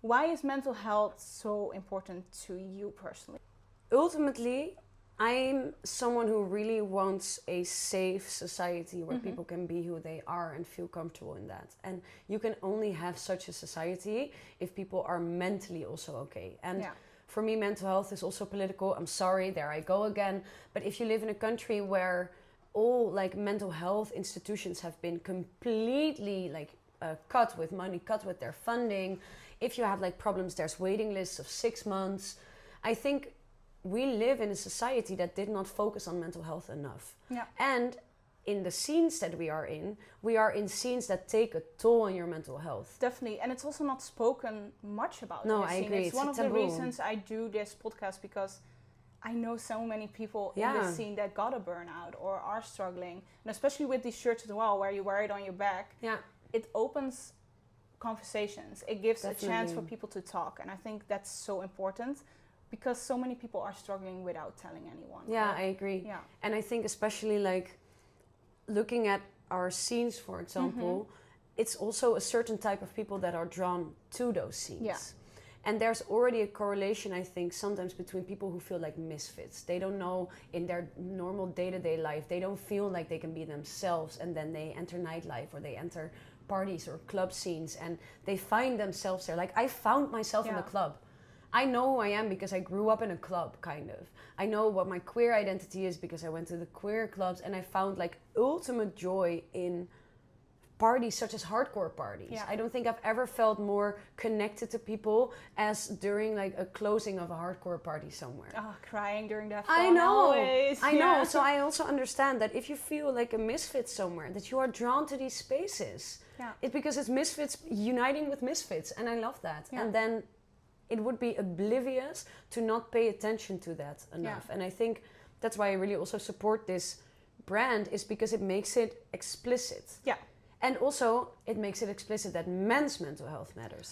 Why is mental health so important to you personally? Ultimately, I'm someone who really wants a safe society where people can be who they are and feel comfortable in that. And you can only have such a society if people are mentally also okay. And for me, mental health is also political. I'm sorry, there I go again. But if you live in a country where all like mental health institutions have been completely like cut with money, cut with their funding. If you have like problems, there's waiting lists of 6 months. I think we live in a society that did not focus on mental health enough. Yeah. And in the scenes that we are in scenes that take a toll on your mental health. Definitely. And it's also not spoken much about. No, I agree. It's one of the reasons I do this podcast, because I know so many people in this scene that got a burnout or are struggling. And especially with these shirts as well, where you wear it on your back. Yeah. It opens conversations. It gives Definitely. a chance for people to talk. And I think that's so important, because so many people are struggling without telling anyone. Yeah, I agree. Yeah. And I think especially like looking at our scenes, for example, it's also a certain type of people that are drawn to those scenes. Yeah. And there's already a correlation, I think, sometimes between people who feel like misfits. They don't know in their normal day-to-day life, they don't feel like they can be themselves, and then they enter nightlife or they enter parties or club scenes and they find themselves there. Like I found myself in a club. I know who I am because I grew up in a club, kind of. I know what my queer identity is because I went to the queer clubs, and I found like ultimate joy in parties such as hardcore parties. Yeah. I don't think I've ever felt more connected to people as during like a closing of a hardcore party somewhere. Oh, crying during that I phone know. always. I know. So I also understand that if you feel like a misfit somewhere, that you are drawn to these spaces. Yeah. It's because it's misfits uniting with misfits, and I love that. Yeah. And then it would be oblivious to not pay attention to that enough. Yeah. And I think that's why I really also support this brand, is because it makes it explicit. Yeah. And also, it makes it explicit that men's mental health matters.